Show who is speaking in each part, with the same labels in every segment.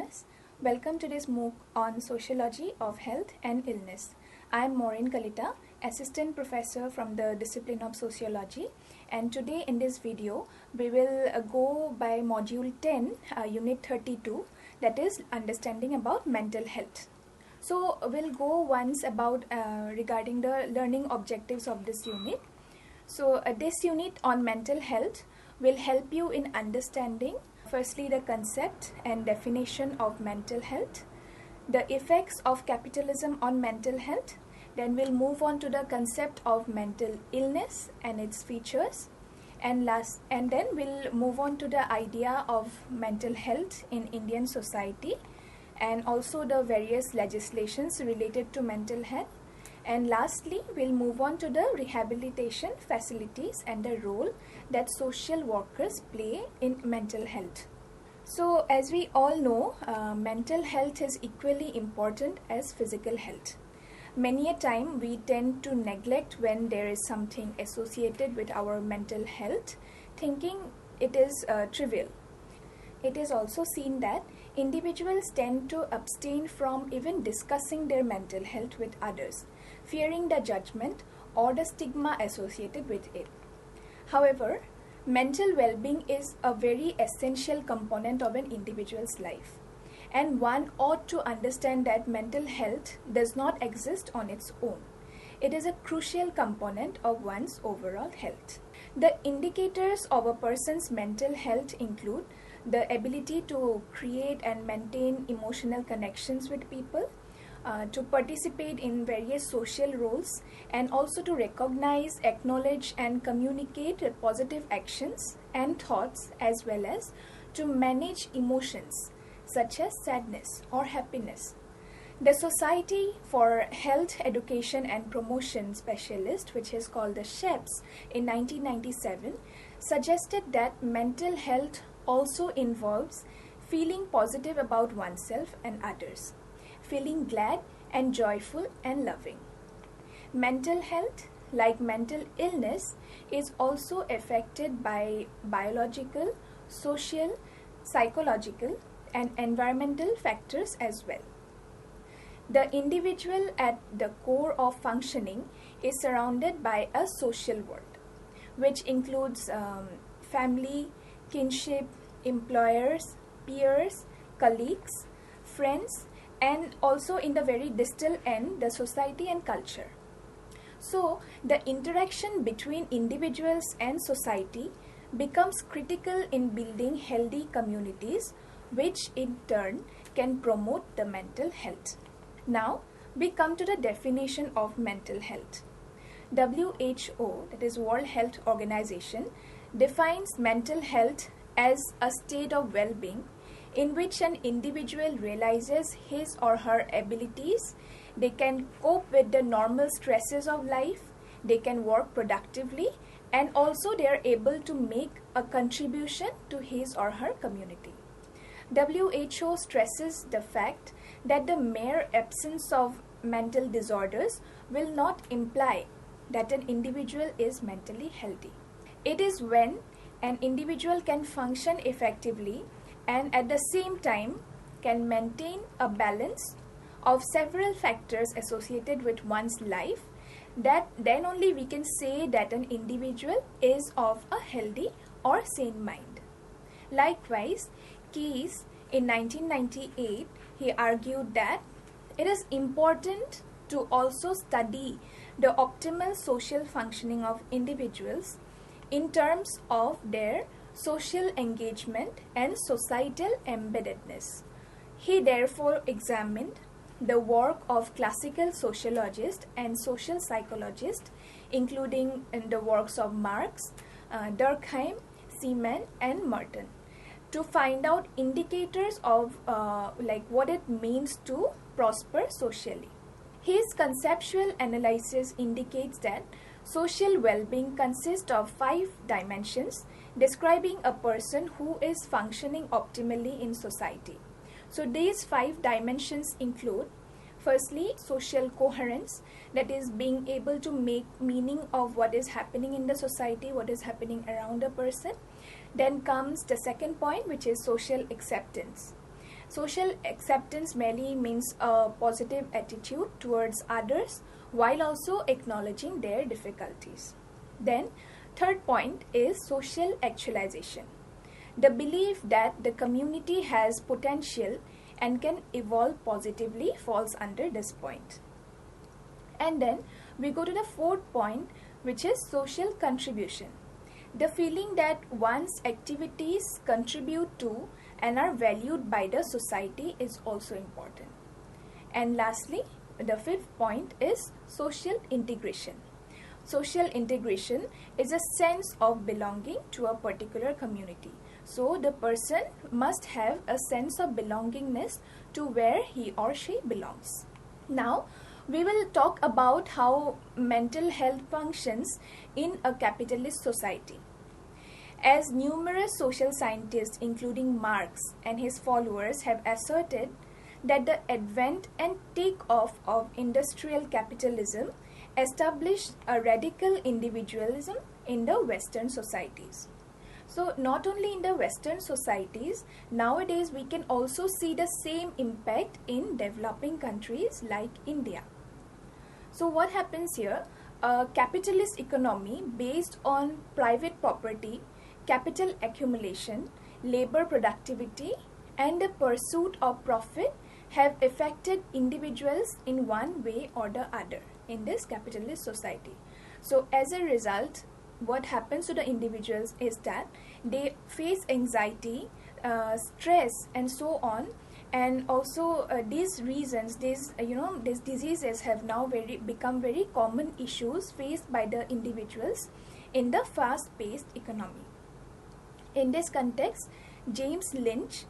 Speaker 1: class. Welcome to this MOOC on Sociology of Health and Illness. I am Maureen Kalita, Assistant Professor from the discipline of Sociology, and today in this video we will go by Module 10, Unit 32, that is Understanding about Mental Health. So we'll go once about regarding the learning objectives of this unit. So this unit on mental health will help you in understanding firstly the concept and definition of mental health, the effects of capitalism on mental health, then we'll move on to the concept of mental illness and its features, and then we'll move on to the idea of mental health in Indian society and also the various legislations related to mental health. And lastly, we'll move on to the rehabilitation facilities and the role that social workers play in mental health. So, as we all know, mental health is equally important as physical health. Many a time we tend to neglect when there is something associated with our mental health, thinking it is trivial. It is also seen that individuals tend to abstain from even discussing their mental health with others, fearing the judgment or the stigma associated with it. However, mental well-being is a very essential component of an individual's life, and one ought to understand that mental health does not exist on its own. It is a crucial component of one's overall health. The indicators of a person's mental health include the ability to create and maintain emotional connections with people, to participate in various social roles, and also to recognize, acknowledge, and communicate positive actions and thoughts, as well as to manage emotions such as sadness or happiness. The Society for Health Education and Promotion Specialist, which is called the SHEPS, in 1997, suggested that mental health also involves feeling positive about oneself and others, feeling glad and joyful and loving. Mental health, like mental illness, is also affected by biological, social, psychological, and environmental factors as well. The individual at the core of functioning is surrounded by a social world, which includes family, kinship, employers, peers, colleagues, friends, and also in the very distal end, the society and culture. So, the interaction between individuals and society becomes critical in building healthy communities, which in turn can promote the mental health. Now, we come to the definition of mental health. WHO, that is World Health Organization, defines mental health as a state of well-being in which an individual realizes his or her abilities, they can cope with the normal stresses of life, they can work productively, and also they are able to make a contribution to his or her community. WHO stresses the fact that the mere absence of mental disorders will not imply that an individual is mentally healthy. It is when an individual can function effectively and at the same time can maintain a balance of several factors associated with one's life, that then only we can say that an individual is of a healthy or sane mind. Likewise, Keyes in 1998, he argued that it is important to also study the optimal social functioning of individuals in terms of their social engagement and societal embeddedness. He therefore examined the work of classical sociologists and social psychologists, including in the works of Marx, Durkheim, Seaman, and Merton, to find out indicators of what it means to prosper socially. His conceptual analysis indicates that social well-being consists of 5 dimensions describing a person who is functioning optimally in society. So these 5 dimensions include, firstly, social coherence, that is being able to make meaning of what is happening in the society, what is happening around a person. Then comes the second point, which is social acceptance. Social acceptance merely means a positive attitude towards others while also acknowledging their difficulties. Then, third point is social actualization. The belief that the community has potential and can evolve positively falls under this point. And then we go to the fourth point, which is social contribution. The feeling that one's activities contribute to and are valued by the society is also important. And lastly, the fifth point is social integration. Social integration is a sense of belonging to a particular community. So the person must have a sense of belongingness to where he or she belongs. Now, we will talk about how mental health functions in a capitalist society. As numerous social scientists, including Marx and his followers, have asserted that the advent and take-off of industrial capitalism established a radical individualism in the Western societies. So not only in the Western societies, nowadays we can also see the same impact in developing countries like India. So what happens here? A capitalist economy based on private property, capital accumulation, labor productivity, and the pursuit of profit have affected individuals in one way or the other in this capitalist society. So as a result, what happens to the individuals is that they face anxiety, stress, and so on. And also these reasons, these diseases have now become very common issues faced by the individuals in the fast-paced economy. In this context, James Lynch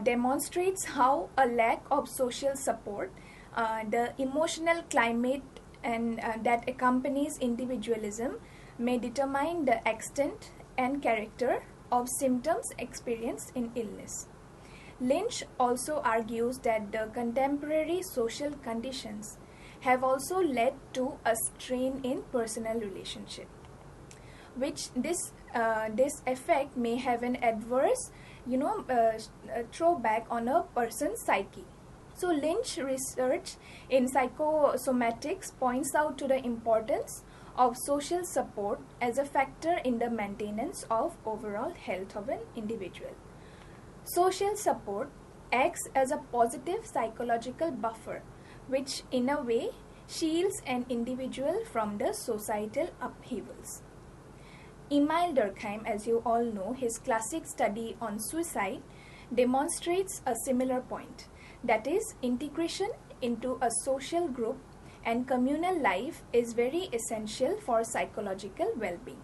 Speaker 1: demonstrates how a lack of social support, the emotional climate and that accompanies individualism may determine the extent and character of symptoms experienced in illness. Lynch also argues that the contemporary social conditions have also led to a strain in personal relationship, which this effect may have an adverse throwback on a person's psyche. So Lynch research in psychosomatics points out to the importance of social support as a factor in the maintenance of overall health of an individual. Social support acts as a positive psychological buffer, which in a way shields an individual from the societal upheavals. Emile Durkheim, as you all know, his classic study on suicide demonstrates a similar point. That is, integration into a social group and communal life is very essential for psychological well-being.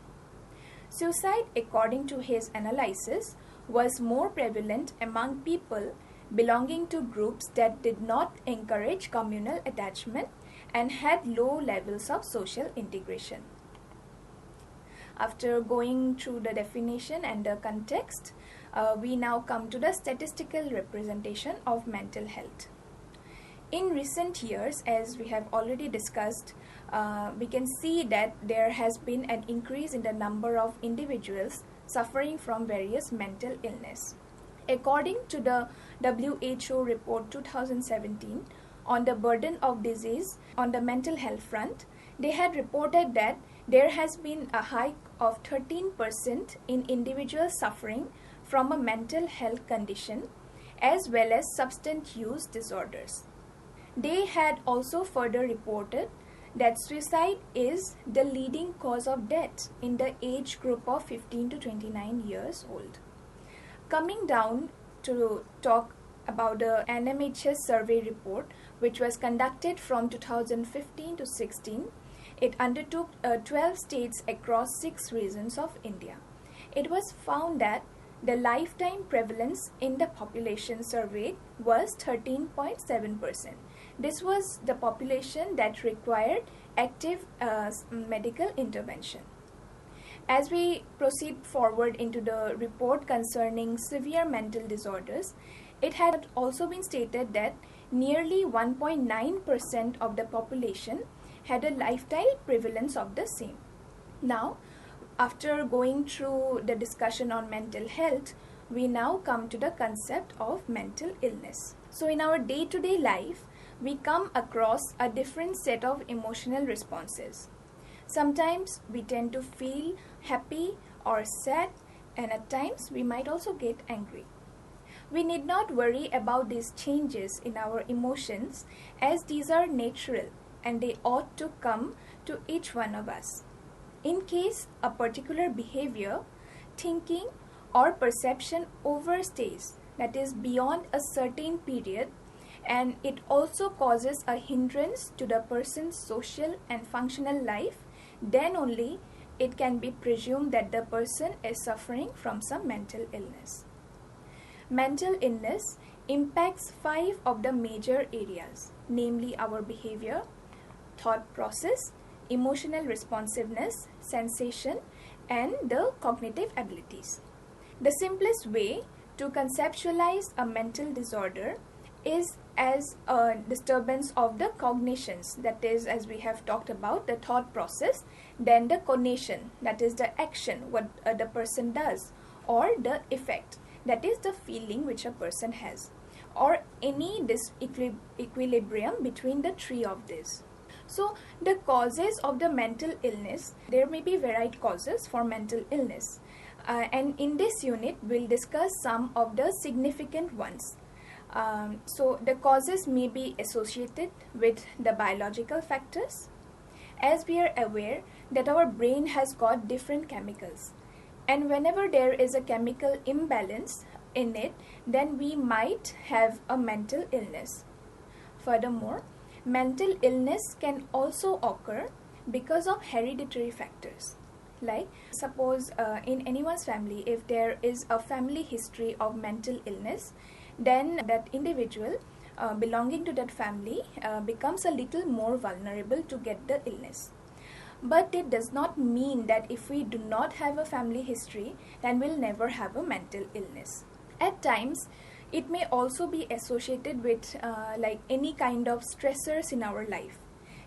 Speaker 1: Suicide, according to his analysis, was more prevalent among people belonging to groups that did not encourage communal attachment and had low levels of social integration. After going through the definition and the context, we now come to the statistical representation of mental health. In recent years, as we have already discussed, we can see that there has been an increase in the number of individuals suffering from various mental illness. According to the WHO report 2017 on the burden of disease on the mental health front, they had reported that there has been a hike of 13% in individuals suffering from a mental health condition as well as substance use disorders. They had also further reported that suicide is the leading cause of death in the age group of 15 to 29 years old. Coming down to talk about the NMHS survey report, which was conducted from 2015 to 16, it undertook 12 states across 6 regions of India. It was found that the lifetime prevalence in the population surveyed was 13.7%. This was the population that required active medical intervention. As we proceed forward into the report concerning severe mental disorders, it had also been stated that nearly 1.9% of the population had a lifetime prevalence of the same. Now, after going through the discussion on mental health, we now come to the concept of mental illness. So in our day-to-day life, we come across a different set of emotional responses. Sometimes we tend to feel happy or sad, and at times we might also get angry. We need not worry about these changes in our emotions, as these are natural and they ought to come to each one of us. In case a particular behavior, thinking or perception overstays, that is beyond a certain period, and it also causes a hindrance to the person's social and functional life, then only it can be presumed that the person is suffering from some mental illness. Mental illness impacts 5 of the major areas, namely our behavior, thought process, emotional responsiveness, sensation, and the cognitive abilities. The simplest way to conceptualize a mental disorder is as a disturbance of the cognitions, that is, as we have talked about, the thought process, then the cognition, that is the action, what the person does, or the effect, that is the feeling which a person has, or any disequilibrium between the 3 of these. So the causes of the mental illness, there may be varied causes for mental illness, and in this unit we'll discuss some of the significant ones. So the causes may be associated with the biological factors, as we are aware that our brain has got different chemicals, and whenever there is a chemical imbalance in it, then we might have a mental illness. Furthermore, mental illness can also occur because of hereditary factors. Like suppose in anyone's family, if there is a family history of mental illness, then that individual belonging to that family becomes a little more vulnerable to get the illness. But it does not mean that if we do not have a family history, then we'll never have a mental illness. At times, it may also be associated with like any kind of stressors in our life,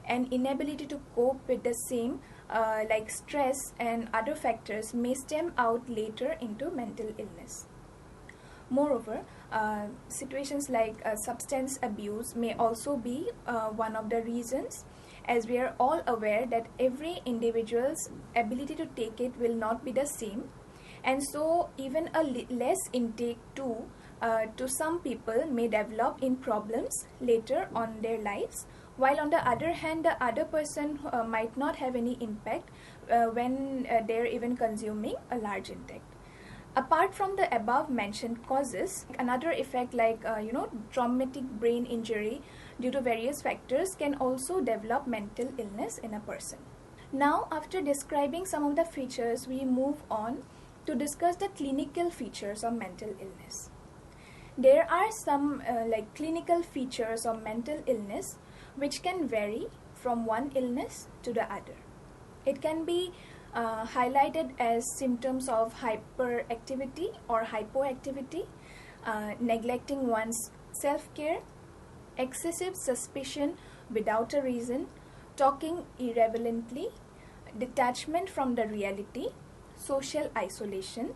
Speaker 1: and inability to cope with the same like stress and other factors may stem out later into mental illness. Moreover, situations like substance abuse may also be one of the reasons, as we are all aware that every individual's ability to take it will not be the same, and so even a less intake too to some people may develop in problems later on their lives, while on the other hand the other person might not have any impact when they're even consuming a large intake. Apart from the above mentioned causes, another effect like traumatic brain injury due to various factors can also develop mental illness in a person. Now, after describing some of the features, we move on to discuss the clinical features of mental illness. There are some like clinical features of mental illness which can vary from one illness to the other. It can be highlighted as symptoms of hyperactivity or hypoactivity, neglecting one's self-care, excessive suspicion without a reason, talking irrelevantly, detachment from the reality, social isolation,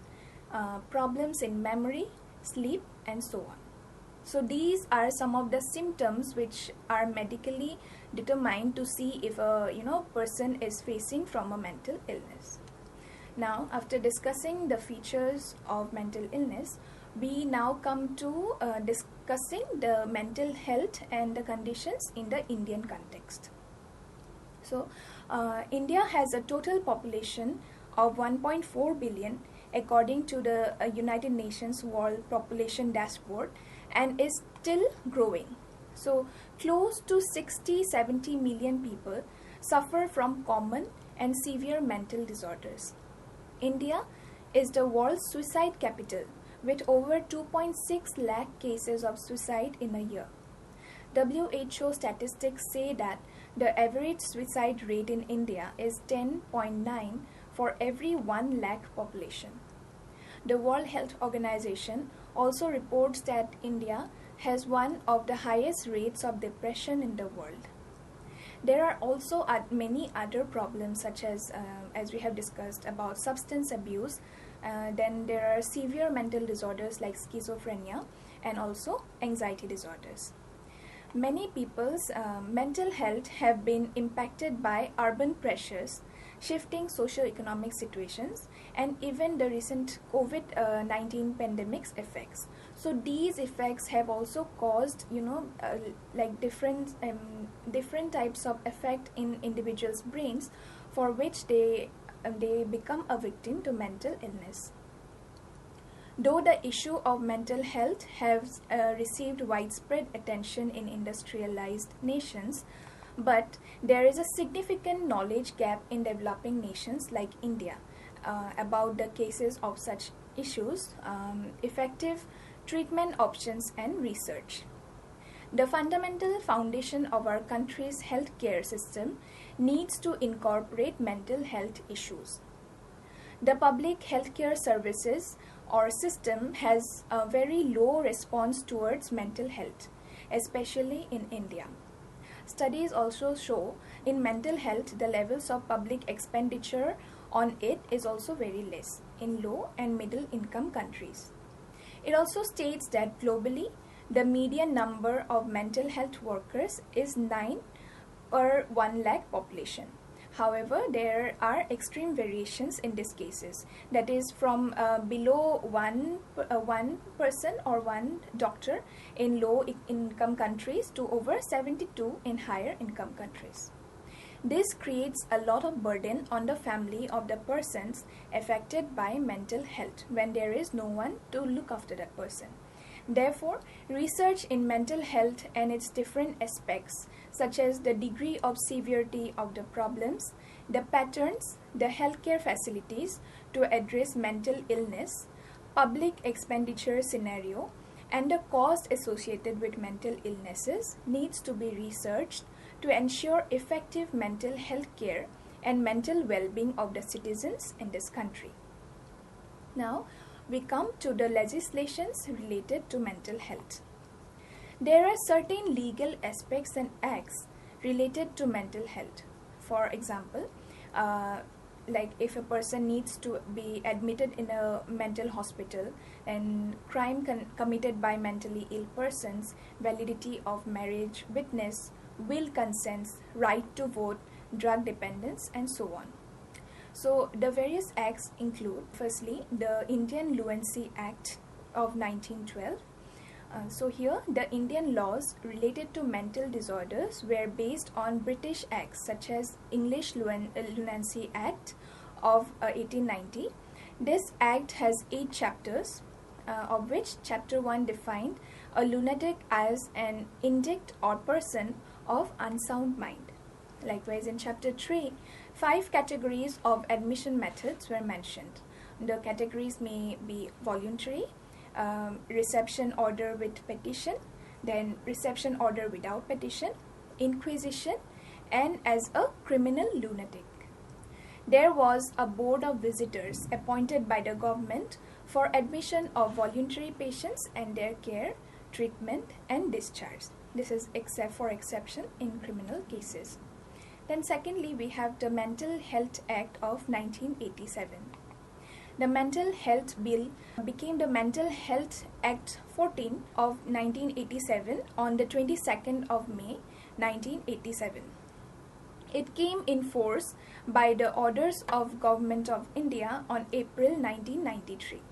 Speaker 1: problems in memory, sleep, and so on. So these are some of the symptoms which are medically determined to see if a person is facing from a mental illness. Now, after discussing the features of mental illness, we now come to discussing the mental health and the conditions in the Indian context. So, India has a total population of 1.4 billion according to the United Nations World Population Dashboard, and is still growing. So close to 60-70 million people suffer from common and severe mental disorders. India is the world's suicide capital with over 2.6 lakh cases of suicide in a year. WHO statistics say that the average suicide rate in India is 10.9 for every 1 lakh population. The World Health Organization also reports that India has one of the highest rates of depression in the world. There are also many other problems such as we have discussed about substance abuse, Then there are severe mental disorders like schizophrenia and also anxiety disorders. Many people's mental health have been impacted by urban pressures, shifting socio-economic situations, and even the recent COVID-19 pandemic's effects. So these effects have also caused, like different types of effect in individuals' brains, for which they become a victim to mental illness. Though the issue of mental health has received widespread attention in industrialized nations, but there is a significant knowledge gap in developing nations like India about the cases of such issues, effective treatment options, and research. The fundamental foundation of our country's healthcare system needs to incorporate mental health issues. The public healthcare services or system has a very low response towards mental health, especially in India. Studies also show in mental health the levels of public expenditure on it is also very less in low and middle income countries. It also states that globally, the median number of mental health workers is 9 per 1 lakh population. However, there are extreme variations in these cases. That is from below one person or one doctor in low income countries to over 72 in higher income countries. This creates a lot of burden on the family of the persons affected by mental health when there is no one to look after that person. Therefore, research in mental health and its different aspects, such as the degree of severity of the problems, the patterns, the healthcare facilities to address mental illness, public expenditure scenario, and the cost associated with mental illnesses needs to be researched to ensure effective mental health care and mental well-being of the citizens in this country. Now, we come to the legislations related to mental health. There are certain legal aspects and acts related to mental health. For example, like if a person needs to be admitted in a mental hospital, and crime committed by mentally ill persons, validity of marriage, witness, will consents, right to vote, drug dependence, and so on. So the various acts include, firstly, the Indian Lunacy Act of 1912. So here the Indian laws related to mental disorders were based on British acts such as English Lunacy Act of 1890. This act has 8 chapters, of which chapter 1 defined a lunatic as an indict or person of unsound mind. Likewise, in chapter 3, 5 categories of admission methods were mentioned. The categories may be voluntary, reception order with petition, then reception order without petition, inquisition, and as a criminal lunatic. There was a board of visitors appointed by the government for admission of voluntary patients and their care, treatment, and discharge. This is except for exception in criminal cases. Then secondly, we have the Mental Health Act of 1987. The Mental Health Bill became the Mental Health Act 14 of 1987 on the 22nd of May 1987. It came in force by the orders of Government of India on April 1993.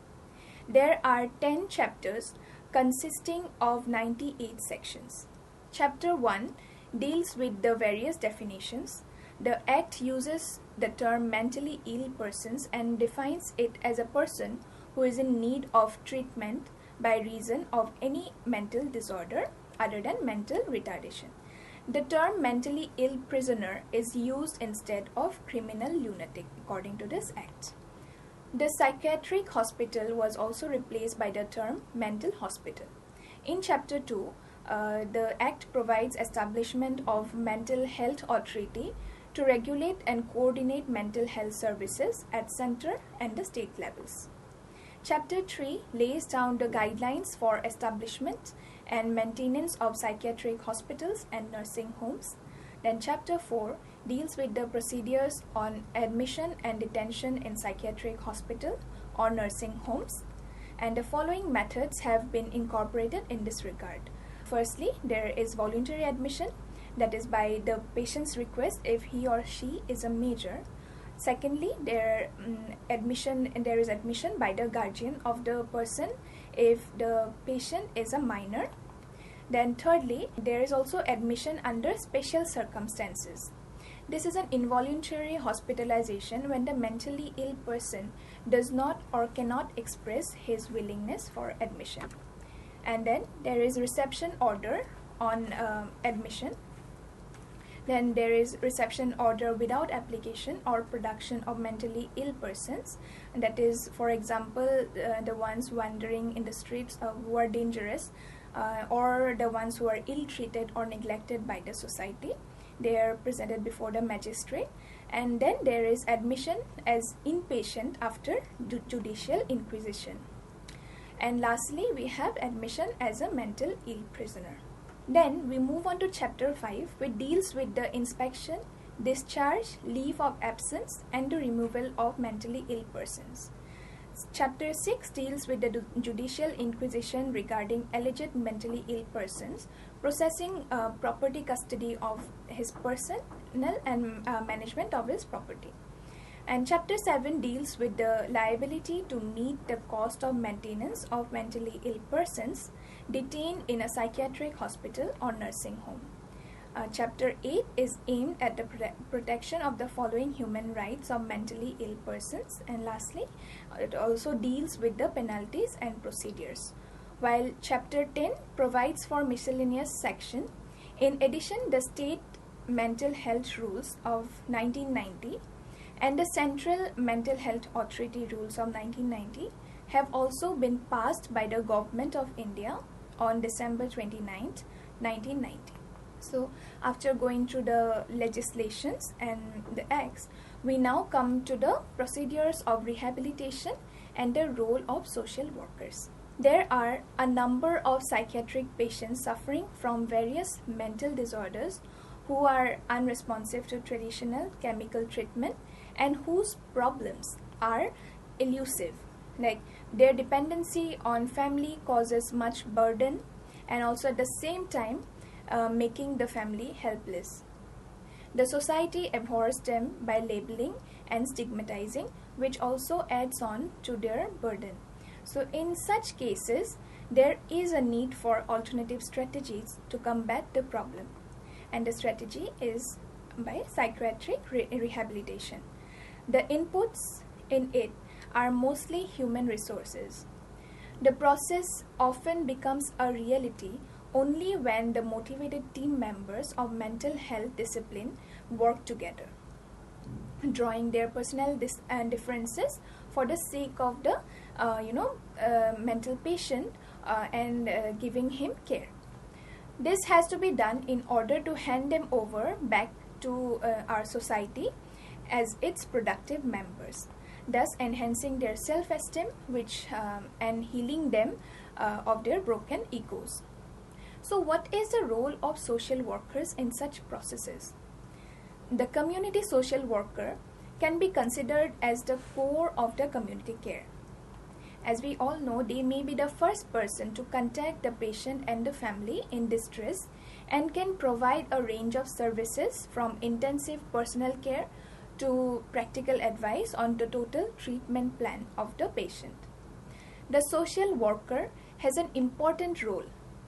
Speaker 1: There are 10 chapters consisting of 98 sections. Chapter 1 deals with the various definitions. The Act uses the term mentally ill persons and defines it as a person who is in need of treatment by reason of any mental disorder other than mental retardation. The term mentally ill prisoner is used instead of criminal lunatic according to this Act. The psychiatric hospital was also replaced by the term mental hospital. In Chapter 2, the Act provides establishment of mental health authority to regulate and coordinate mental health services at center and the state levels. Chapter 3 lays down the guidelines for establishment and maintenance of psychiatric hospitals and nursing homes. Then Chapter 4 deals with the procedures on admission and detention in psychiatric hospital or nursing homes, and the following methods have been incorporated in this regard. Firstly, there is voluntary admission, that is by the patient's request if he or she is a major. Secondly, there is admission by the guardian of the person if the patient is a minor. Then thirdly, there is also admission under special circumstances. This is an involuntary hospitalization when the mentally ill person does not or cannot express his willingness for admission. And then there is reception order on admission. Then there is reception order without application or production of mentally ill persons. And that is, for example, the ones wandering in the streets who are dangerous, or the ones who are ill-treated or neglected by the society. They are presented before the magistrate. And then there is admission as inpatient after judicial inquisition. And lastly, we have admission as a mental ill prisoner. Then we move on to chapter 5, which deals with the inspection, discharge, leave of absence, and the removal of mentally ill persons. Chapter 6 deals with the judicial inquisition regarding alleged mentally ill persons, processing property custody of his personnel and management of his property. And chapter 7 deals with the liability to meet the cost of maintenance of mentally ill persons detained in a psychiatric hospital or nursing home. Chapter 8 is aimed at the protection of the following human rights of mentally ill persons. And lastly, it also deals with the penalties and procedures. While chapter 10 provides for miscellaneous section. In addition, the state mental health rules of 1990 and the Central Mental Health Authority rules of 1990 have also been passed by the Government of India on December 29th, 1990. So after going through the legislations and the acts, we now come to the procedures of rehabilitation and the role of social workers. There are a number of psychiatric patients suffering from various mental disorders who are unresponsive to traditional chemical treatment and whose problems are elusive. Like their dependency on family causes much burden and also at the same time making the family helpless. The society abhors them by labeling and stigmatizing, which also adds on to their burden. So in such cases, there is a need for alternative strategies to combat the problem. And the strategy is by psychiatric rehabilitation. The inputs in it are mostly human resources. The process often becomes a reality only when the motivated team members of mental health discipline work together, drawing their personal differences for the sake of the mental patient and giving him care. This has to be done in order to hand them over back to our society as its productive members, thus enhancing their self-esteem and healing them of their broken egos. So what is the role of social workers in such processes? The community social worker can be considered as the core of the community care. As we all know, they may be the first person to contact the patient and the family in distress and can provide a range of services from intensive personal care to practical advice on the total treatment plan of the patient. The social worker has an important role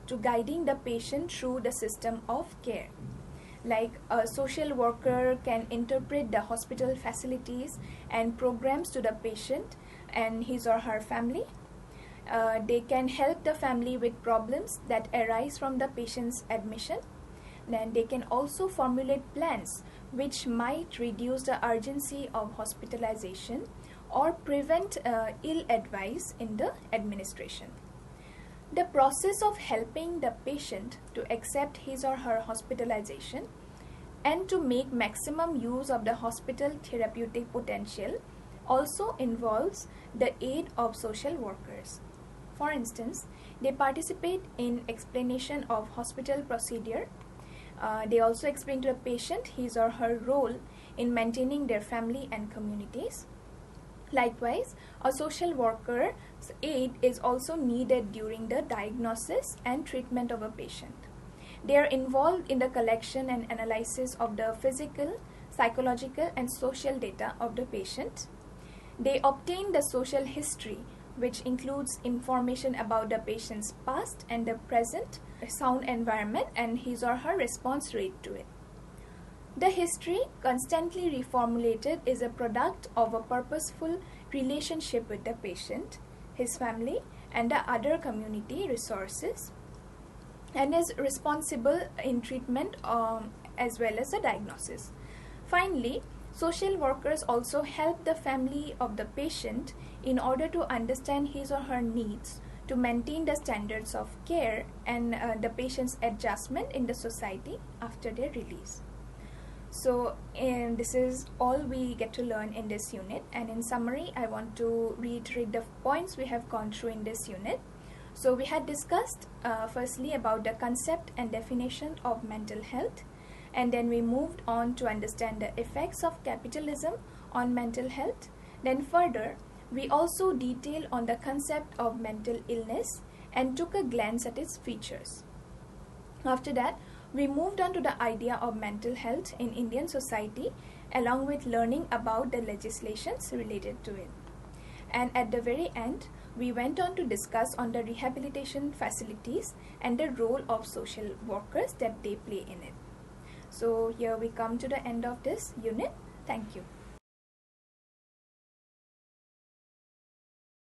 Speaker 1: to guiding the patient through the system of care. Like a social worker can interpret the hospital facilities and programs to the patient and his or her family. They can help the family with problems that arise from the patient's admission. Then they can also formulate plans which might reduce the urgency of hospitalization or prevent ill advice in the administration. The process of helping the patient to accept his or her hospitalization and to make maximum use of the hospital therapeutic potential also involves the aid of social workers. For instance, they participate in explanation of hospital procedure. They also explain to the patient his or her role in maintaining their family and communities. Likewise, a social worker's aid is also needed during the diagnosis and treatment of a patient. They are involved in the collection and analysis of the physical, psychological, and social data of the patient. They obtain the social history, which includes information about the patient's past and the present sound environment and his or her response rate to it. The history, constantly reformulated, is a product of a purposeful relationship with the patient, his family, and the other community resources, and is responsible in treatment as well as the diagnosis. Finally, social workers also help the family of the patient in order to understand his or her needs, to maintain the standards of care and the patient's adjustment in the society after their release. So this is all we get to learn in this unit, and in summary I want to reiterate the points we have gone through in this unit. So we had discussed firstly about the concept and definition of mental health, and then we moved on to understand the effects of capitalism on mental health. Then further, we also detailed on the concept of mental illness and took a glance at its features. After that, we moved on to the idea of mental health in Indian society, along with learning about the legislations related to it. And at the very end, we went on to discuss on the rehabilitation facilities and the role of social workers that they play in it. So here we come to the end of this unit. Thank you.